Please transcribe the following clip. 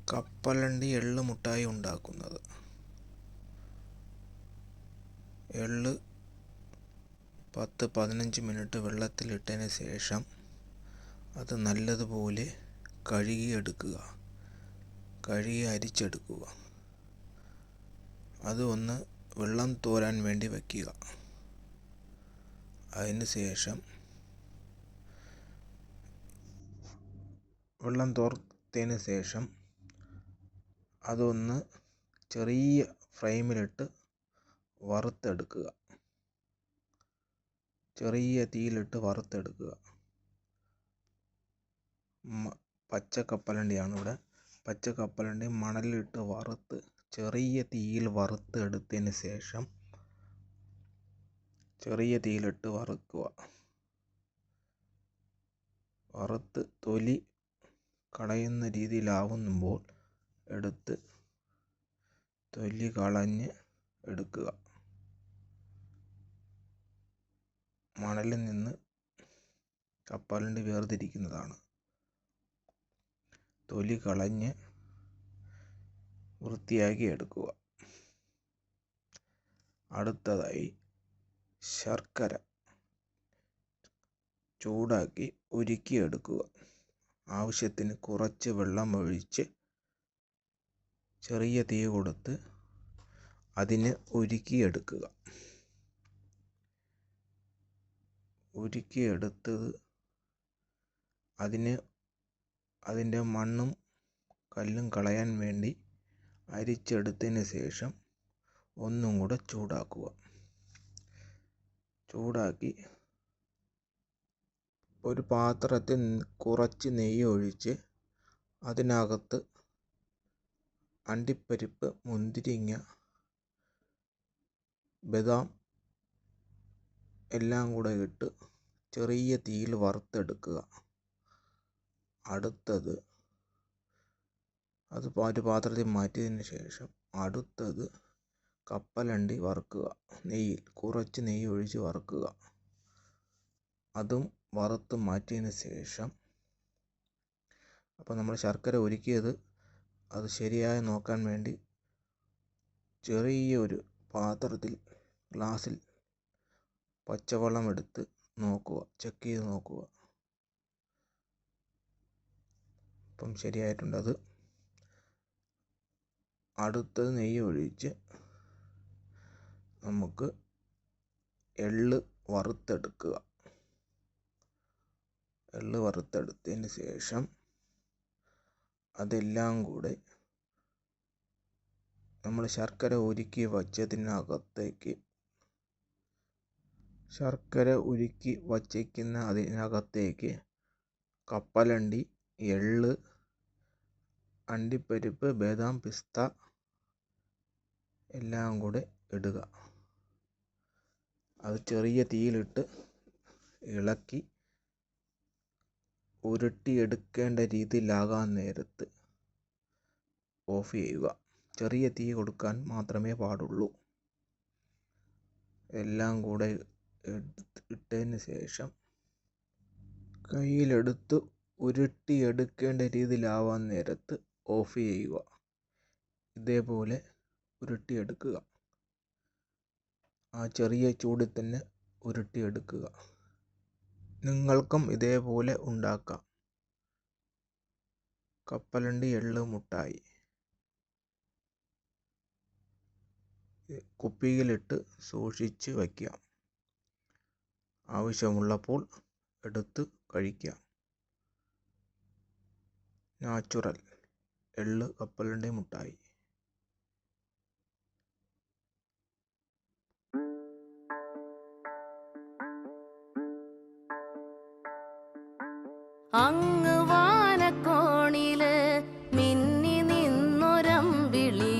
കപ്പലണ്ടി എള്ള് മുട്ടായി ഉണ്ടാക്കുന്നത്. എള്ള് 10-15 മിനിറ്റ് വെള്ളത്തിലിട്ടതിന് ശേഷം അത് നല്ലതുപോലെ കഴുകി അരിച്ചെടുക്കുക. അത് ഒന്ന് വെള്ളം തോരാൻ വേണ്ടി വയ്ക്കുക. അതിന് ശേഷം വെള്ളം തോർത്തതിന് ശേഷം അതൊന്ന് ചെറിയ ഫ്ലെയിമിലിട്ട് വറുത്തെടുക്കുക. ചെറിയ തീയിലിട്ട് വറുത്തെടുക്കുക. പച്ചക്കപ്പലണ്ടിയാണ് ഇവിടെ. പച്ചക്കപ്പലണ്ടി മണലിട്ട് വറുത്ത് ചെറിയ തീയിൽ വറുത്തെടുത്തതിന് ശേഷം ചെറിയ തീയിലിട്ട് വറുക്കുക. വറുത്ത് തൊലി കളയുന്ന രീതിയിലാവുമ്പോൾ എടുത്ത് തൊലി കളഞ്ഞ് എടുക്കുക. മണലിൽ നിന്ന് കപ്പലണ്ടി വേർതിരിക്കുന്നതാണ്. തൊലി കളഞ്ഞ് വൃത്തിയാക്കി എടുക്കുക. അടുത്തതായി ശർക്കര ചൂടാക്കി ഉരുക്കിയെടുക്കുക. ആവശ്യത്തിന് കുറച്ച് വെള്ളം ഒഴിച്ച് ചെറിയ തീ കൊടുത്ത് അതിനെ ഉരുക്കിയെടുക്കുക. ഉരുക്കിയെടുത്തത് അതിൻ്റെ മണ്ണും കല്ലും കളയാൻ വേണ്ടി അരിച്ചെടുത്തതിന് ശേഷം ഒന്നും കൂടെ ചൂടാക്കുക. ചൂടാക്കി ഒരു പാത്രത്തിൽ കുറച്ച് നെയ്യ് ഒഴിച്ച് അതിനകത്ത് അണ്ടിപ്പരിപ്പ്, മുന്തിരിങ്ങ, ബദാം എല്ലാം കൂടെ ഇട്ട് ചെറിയ തീയിൽ വറുത്തെടുക്കുക. അടുത്തത് അത് ഒരു പാത്രത്തിൽ മാറ്റിയതിന് ശേഷം അടുത്തത് കപ്പലണ്ടി വറുക്കുക. കുറച്ച് നെയ്യ് ഒഴിച്ച് വറുക്കുക. അതും വറുത്ത് മാറ്റിയതിന് ശേഷം അപ്പോൾ നമ്മൾ ശർക്കര ഉരുക്കിയത് അത് ശരിയായി നോക്കാൻ വേണ്ടി ചെറിയൊരു പാത്രത്തിൽ ഗ്ലാസ്സിൽ പച്ചവെള്ളം എടുത്ത് നോക്കുക, ചെക്ക് ചെയ്ത് നോക്കുക. അപ്പം ശരിയായിട്ടുണ്ട്. അത് അടുത്തത് നെയ്യ് ഒഴിച്ച് നമുക്ക് എള്ള് വറുത്തെടുക്കുക. എള്ള് വറുത്തെടുത്തതിന് ശേഷം അതെല്ലാം കൂടെ നമ്മൾ ശർക്കര ഉരുക്കി അതിനകത്തേക്ക് കപ്പലണ്ടി, എള്ള്, അണ്ടിപ്പരിപ്പ്, ബദാം, പിസ്ത എല്ലാം കൂടെ ഇടുക. അത് ചെറിയ തീയിലിട്ട് ഇളക്കി ഉരുട്ടിയെടുക്കേണ്ട രീതിയിലാകാൻ നേരത്ത് ഓഫ് ചെയ്യുക. ചെറിയ തീ കൊടുക്കാൻ മാത്രമേ പാടുള്ളൂ. എല്ലാം കൂടെ ഇട്ടതിന് ശേഷം കയ്യിലെടുത്ത് ഉരുട്ടിയെടുക്കേണ്ട രീതിയിലാവാൻ നേരത്ത് ഓഫ് ചെയ്യുക. ഇതേപോലെ ഉരുട്ടിയെടുക്കുക. ആ ചെറിയ ചൂടിൽ തന്നെ ഉരുട്ടിയെടുക്കുക. നിങ്ങൾക്കും ഇതേപോലെ ഉണ്ടാക്കാം. കപ്പലണ്ടി എള്ള് മുട്ടായി കുപ്പിയിലിട്ട് സൂക്ഷിച്ച് വയ്ക്കാം. ആവശ്യമുള്ളപ്പോൾ എടുത്ത് കഴിക്കാം. നാച്ചുറൽ എള്ള് കപ്പലണ്ടി മുട്ടായി. അങ്ങ് വാനക്കോണില് മിന്നി നിന്നൊരമ്പിളി